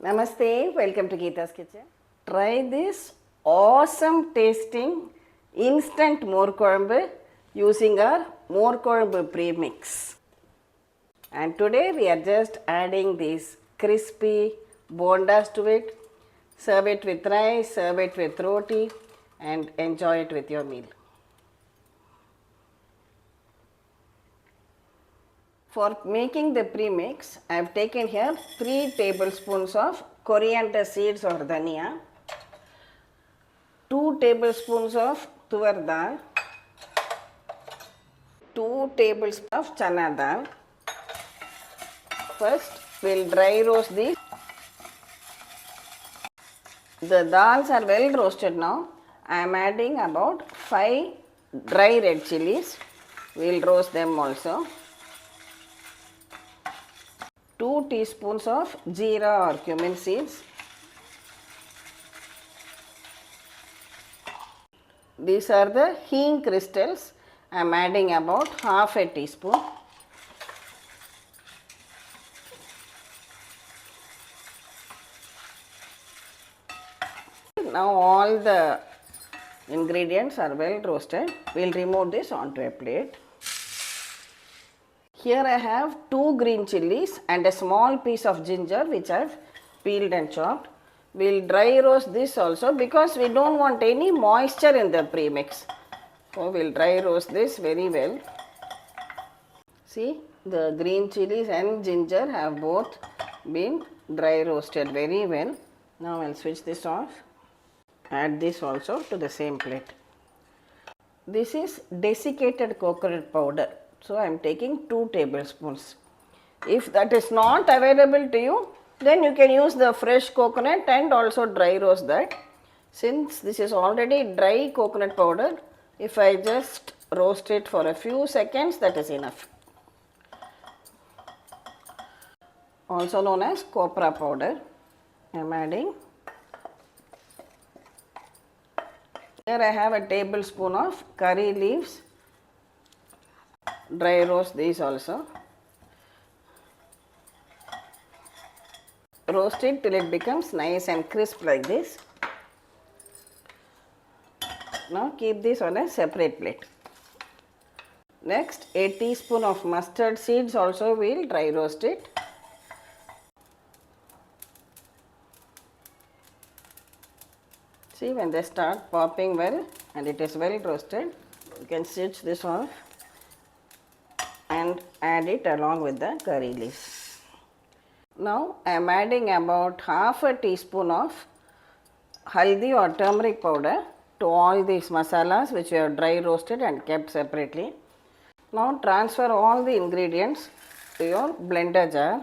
Namaste, welcome to Geeta's Kitchen. Try this awesome tasting instant Morkuzhambu using our Morkuzhambu premix. And today we are just adding these crispy bondas to it. Serve it with rice, serve it with roti and enjoy it with your meal. For making the premix, I have taken here 3 tablespoons of coriander seeds or dhania, 2 tablespoons of Tuvar Dal, 2 tablespoons of Channa Dal. First, we will dry roast these. The dals are well roasted now. I am adding about 5 dry red chillies. We will roast them also. 2 teaspoons of Jeera or Cumin seeds. These are the Hing Crystals. I am adding about half a teaspoon. Now all the ingredients are well roasted. We will remove this onto a plate. Here I have 2 green chillies and a small piece of ginger which I have peeled and chopped. We will dry roast this also because we don't want any moisture in the premix. So we will dry roast this very well. See, the green chillies and ginger have both been dry roasted very well. Now I will switch this off. Add this also to the same plate. This is desiccated coconut powder. So I am taking 2 tablespoons. If that is not available to you, then you can use the fresh coconut and also dry roast that. Since this is already dry coconut powder, if I just roast it for a few seconds, that is enough. Also known as copra powder, I am adding. Here I have a tablespoon of curry leaves. Dry roast these also. Roast it till it becomes nice and crisp like this. Now keep this on a separate plate. Next, a teaspoon of mustard seeds also we will dry roast it. See, when they start popping well and it is well roasted, you can switch this off and add it along with the curry leaves. Now I am adding about half a teaspoon of haldi or turmeric powder to all these masalas which we have dry roasted and kept separately. Now transfer all the ingredients to your blender jar.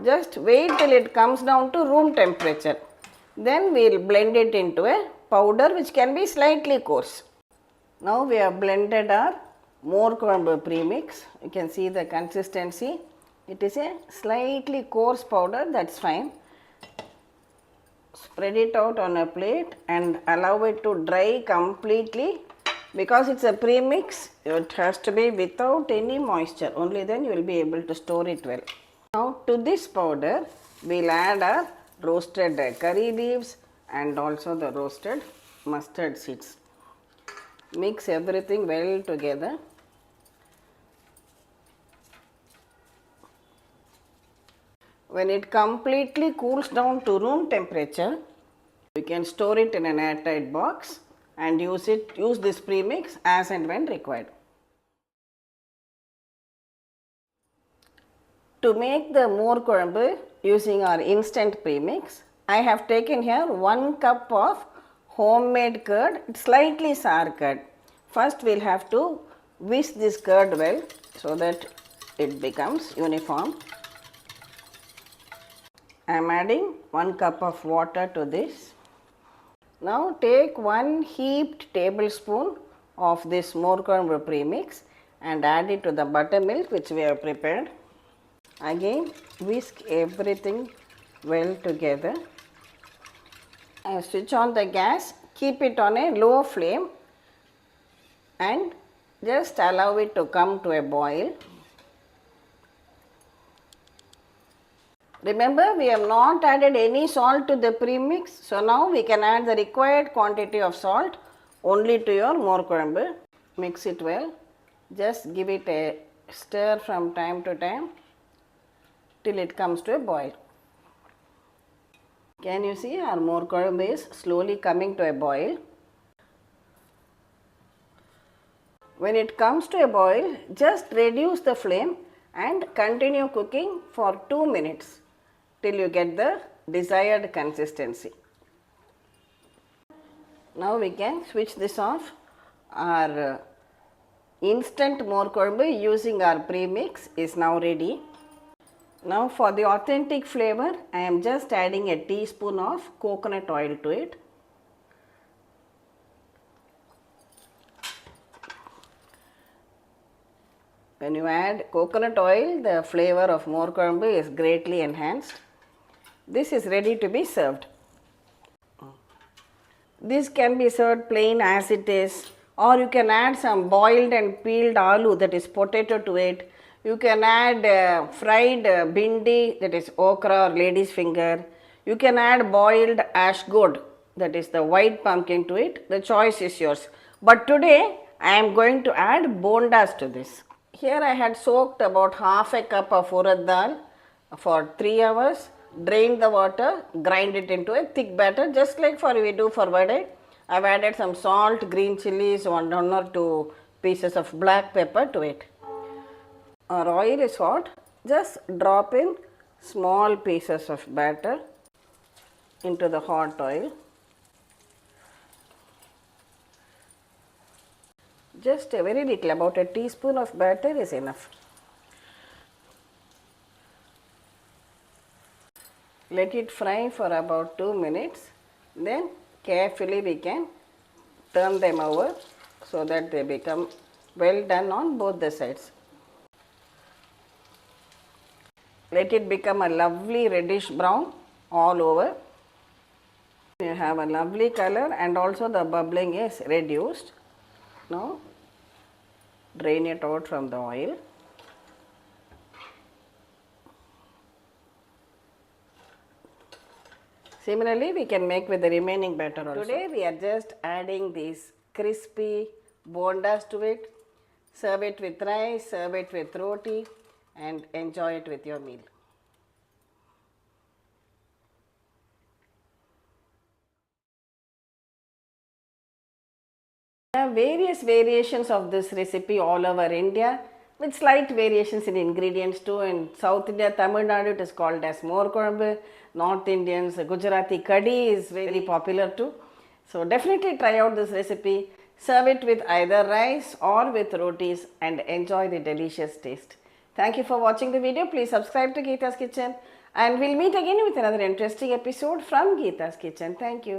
Just wait till it comes down to room temperature. Then we will blend it into a powder which can be slightly coarse. Now we have blended our Morkuzhambu premix. You can see the consistency. It is a slightly coarse powder, that's fine. Spread it out on a plate and allow it to dry completely. Because it's a premix, it has to be without any moisture. Only then you will be able to store it well. Now to this powder, we will add our roasted curry leaves and also the roasted mustard seeds. Mix everything well together. When it completely cools down to room temperature, you can store it in an airtight box and use this premix as and when required. To make the Morkuzhambu using our instant premix, I have taken here 1 cup of homemade curd. It's slightly sour curd. First we will have to whisk this curd well so that it becomes uniform. I am adding 1 cup of water to this. Now take 1 heaped tablespoon of this Morkuzhambu premix and add it to the buttermilk which we have prepared. Again whisk everything well together. I switch on the gas, keep it on a low flame and just allow it to come to a boil. Remember, we have not added any salt to the premix. So now we can add the required quantity of salt only to your Morkuzhambu. Mix it well. Just give it a stir from time to time till it comes to a boil. Can you see our Morkuzhambu is slowly coming to a boil. When it comes to a boil, just reduce the flame and continue cooking for 2 minutes till you get the desired consistency. Now we can switch this off. Our instant Morkuzhambu using our premix is now ready. Now for the authentic flavor, I am just adding a teaspoon of coconut oil to it. When you add coconut oil, the flavor of Morkuzhambu is greatly enhanced. This is ready to be served. This can be served plain as it is, or you can add some boiled and peeled aloo, that is potato, to it. You can add fried bindi, that is okra or lady's finger. You can add boiled ashgoad, that is the white pumpkin, to it. The choice is yours. But today I am going to add bondas to this. Here I had soaked about half a cup of urad dal for 3 hours. Drain the water, grind it into a thick batter, just like we do for vade. I have added some salt, green chilies, one or two pieces of black pepper to it. Our oil is hot. Just drop in small pieces of batter into the hot oil. Just a very little, about a teaspoon of batter is enough. Let it fry for about 2 minutes. Then carefully we can turn them over so that they become well done on both the sides. Let it become a lovely reddish brown all over. You have a lovely color and also the bubbling is reduced. Now drain it out from the oil. Similarly, we can make with the remaining batter also. Today we are just adding these crispy bondas to it. Serve it with rice, serve it with roti, and enjoy it with your meal. There are various variations of this recipe all over India with slight variations in ingredients too. In South India, Tamil Nadu, it is called as Morkuzhambu. North Indians, Gujarati kadhi is very popular too. So definitely try out this recipe. Serve it with either rice or with rotis and enjoy the delicious taste. Thank you for watching the video. Please subscribe to Geeta's Kitchen and we'll meet again with another interesting episode from Geeta's Kitchen. Thank you.